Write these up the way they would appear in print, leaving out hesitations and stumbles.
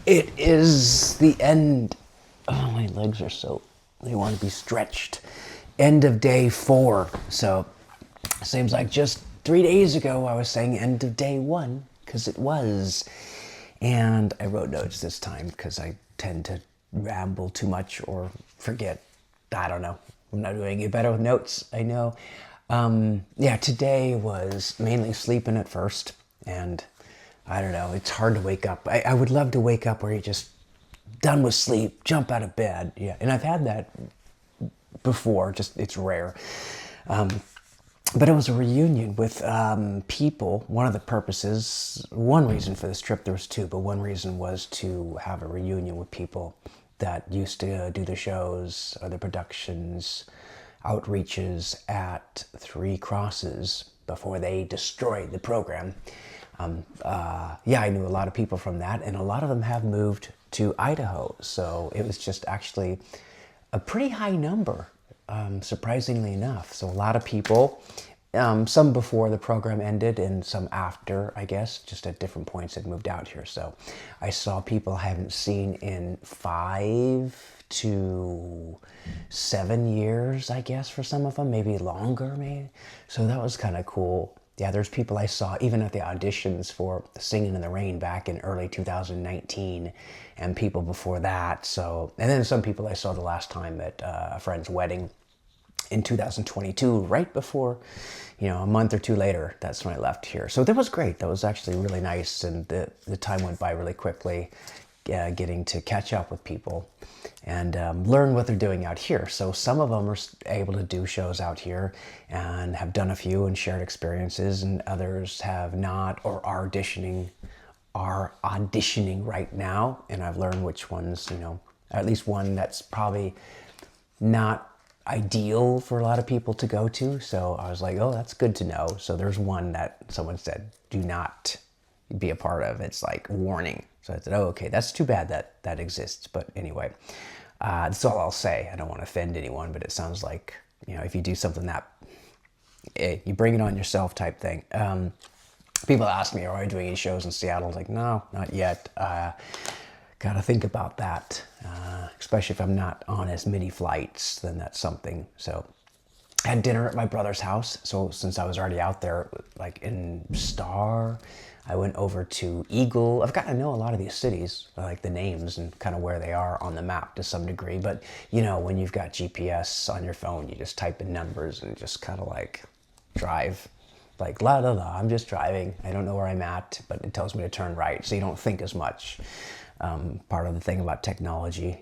It is the end. Oh, my legs are so, they want to be stretched. End of day 4. So, seems like just 3 days ago I was saying end of day 1, because it was. And I wrote notes this time because I tend to ramble too much or forget. I don't know. I'm not doing it better with notes, I know. Yeah, today was mainly sleeping at first, and I don't know, it's hard to wake up. I would love to wake up where you're just done with sleep, jump out of bed. Yeah, and I've had that before, just it's rare. But it was a reunion with people. One of the purposes, one reason for this trip, there was two, but one reason was to have a reunion with people that used to do the shows, or the productions, outreaches at Three Crosses before they destroyed the program. Yeah, I knew a lot of people from that, and a lot of them have moved to Idaho. So it was just actually a pretty high number, surprisingly enough. So a lot of people, some before the program ended and some after, I guess, just at different points had moved out here. So I saw people I haven't seen in 5 to 7 years, I guess, for some of them, maybe longer, maybe. So that was kind of cool. Yeah, there's people I saw even at the auditions for Singing in the Rain back in early 2019, and people before that. So, and then some people I saw the last time at a friend's wedding in 2022, right before, a month or two later. That's when I left here. So that was great. That was actually really nice, and the time went by really quickly, getting to catch up with people and learn what they're doing out here. So some of them are able to do shows out here and have done a few and shared experiences, and others have not or are auditioning right now. And I've learned which ones, at least one that's probably not ideal for a lot of people to go to. So I was like, oh, that's good to know. So there's one that someone said, do not be a part of. It's like warning. So I said, oh, okay, that's too bad that exists. But anyway, that's all I'll say. I don't want to offend anyone, but it sounds like, if you do something that, you bring it on yourself type thing. People ask me, are you doing any shows in Seattle? I was like, no, not yet. Got to think about that, especially if I'm not on as many flights, then that's something. So I had dinner at my brother's house. So since I was already out there, like in Star, I went over to Eagle. I've gotten to know a lot of these cities, like the names and kind of where they are on the map to some degree. But, when you've got GPS on your phone, you just type in numbers and just kind of like drive. Like, la la la, I'm just driving. I don't know where I'm at, but it tells me to turn right, so you don't think as much. Part of the thing about technology,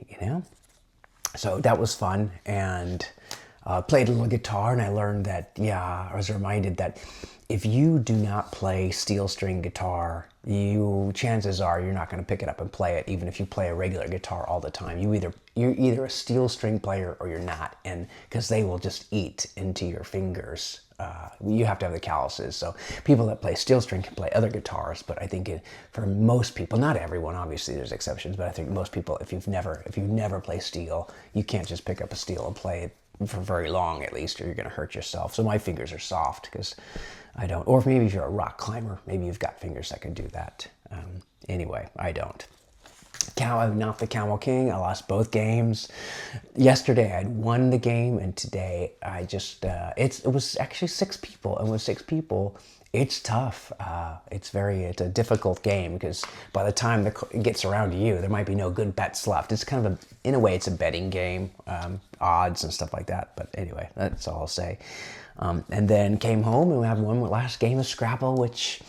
So that was fun, and played a little guitar, and I learned that, I was reminded that if you do not play steel string guitar, chances are you're not going to pick it up and play it, even if you play a regular guitar all the time. You're either a steel string player or you're not, and because they will just eat into your fingers. You have to have the calluses. So people that play steel string can play other guitars, but I think for most people, not everyone, obviously there's exceptions, but I think most people, if you've never played steel, you can't just pick up a steel and play it for very long, at least, or you're going to hurt yourself. So my fingers are soft because I don't. Or maybe if you're a rock climber, maybe you've got fingers that can do that. Anyway, I don't. I'm not the Camel King. I lost both games. Yesterday I won the game, and today I just, it was actually 6 people. And with 6 people, it's tough. It's a difficult game, because by the time it gets around to you, there might be no good bets left. It's kind of in a way, it's a betting game, odds and stuff like that. But anyway, that's all I'll say. And then came home and we had one last game of Scrabble, which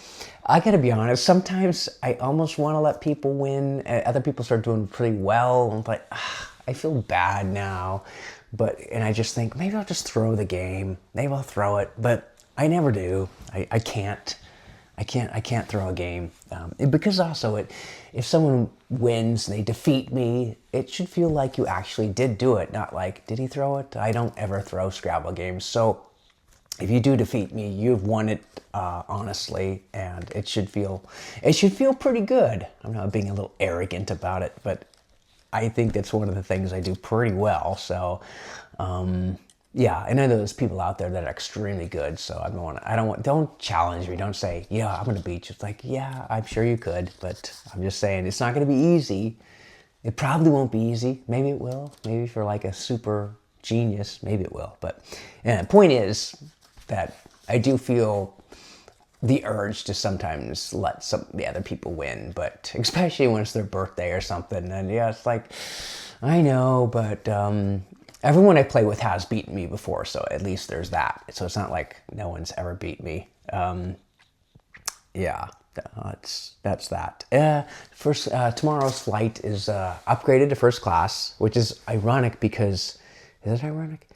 I gotta be honest, sometimes I almost want to let people win. Other people start doing pretty well. I'm like, I feel bad now. And I just think, maybe I'll just throw the game. Maybe I'll throw it, but I never do. I can't throw a game. Because also, if someone wins and they defeat me, it should feel like you actually did do it, not like, did he throw it? I don't ever throw Scrabble games. So if you do defeat me, you've won it, honestly, and it should feel pretty good. I'm not being a little arrogant about it, but I think that's one of the things I do pretty well. So, Yeah, and I know there's people out there that are extremely good, so don't challenge me. Don't say, yeah, I'm gonna beat you. It's like, yeah, I'm sure you could, but I'm just saying it's not gonna be easy. It probably won't be easy. Maybe it will. Maybe for like a super genius, maybe it will. But the point is that I do feel the urge to sometimes let some the other people win, but especially when it's their birthday or something. And yeah, it's like, I know, but everyone I play with has beaten me before, so at least there's that. So it's not like no one's ever beat me. Yeah, that's that. Tomorrow's flight is upgraded to first class, which is ironic because, is it ironic?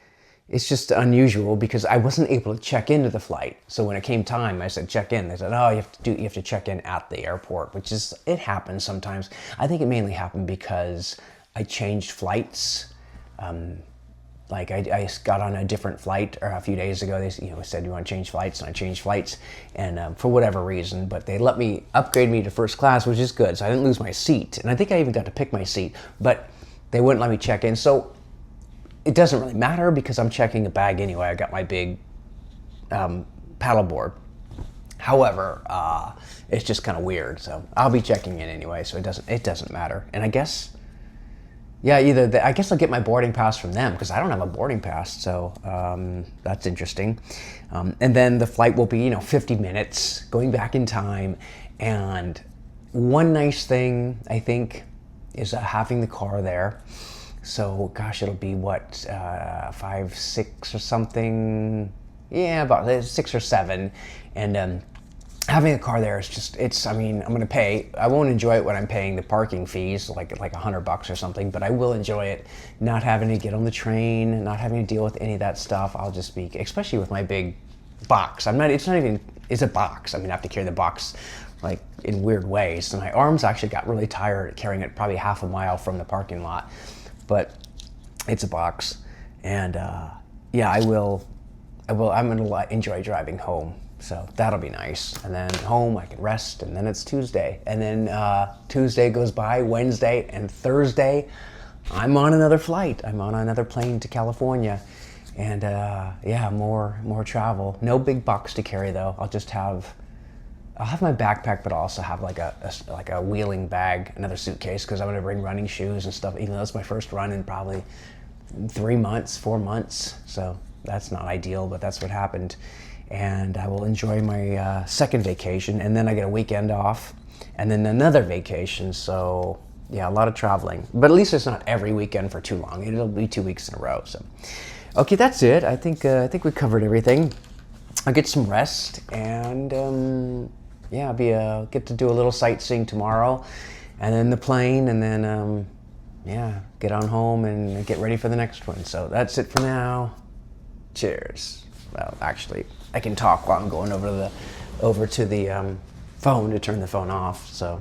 It's just unusual because I wasn't able to check into the flight. So when it came time, I said check in. They said, oh, you have to check in at the airport, which is, it happens sometimes. I think it mainly happened because I changed flights. Like I got on a different flight a few days ago. They said, you want to change flights? And I changed flights, and for whatever reason, but they let me upgrade me to first class, which is good. So I didn't lose my seat, and I think I even got to pick my seat, but they wouldn't let me check in. So it doesn't really matter because I'm checking a bag anyway. I got my big paddleboard. However, it's just kind of weird. So I'll be checking in anyway. So it doesn't matter. And I guess, yeah, I guess I'll get my boarding pass from them because I don't have a boarding pass. So that's interesting. And then the flight will be 50 minutes going back in time. And one nice thing I think is having the car there. So, gosh, it'll be what, 5, 6 or something? Yeah, about 6 or 7. And having a car there is just, I'm going to pay. I won't enjoy it when I'm paying the parking fees, like $100 or something, but I will enjoy it not having to get on the train, not having to deal with any of that stuff. I'll just be, especially with my big box. It's a box. I have to carry the box like in weird ways. So my arms actually got really tired carrying it probably half a mile from the parking lot. But it's a box, and yeah, I'm gonna enjoy driving home, so that'll be nice. And then home, I can rest, and then it's Tuesday, and then Tuesday goes by, Wednesday, and Thursday, I'm on another flight. I'm on another plane to California, and yeah, more travel. No big box to carry though. I'll have my backpack, but I'll also have like a wheeling bag, another suitcase, because I'm going to bring running shoes and stuff, even though it's my first run in probably 4 months. So that's not ideal, but that's what happened. And I will enjoy my second vacation, and then I get a weekend off, and then another vacation. So yeah, a lot of traveling. But at least it's not every weekend for too long. It'll be 2 weeks in a row. So, okay, that's it. I think we covered everything. I'll get some rest, and yeah, get to do a little sightseeing tomorrow, and then the plane, and then yeah, get on home and get ready for the next one. So that's it for now. Cheers. Well, actually, I can talk while I'm going over to the phone to turn the phone off. So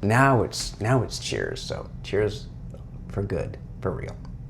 now it's cheers. So cheers for good, for real.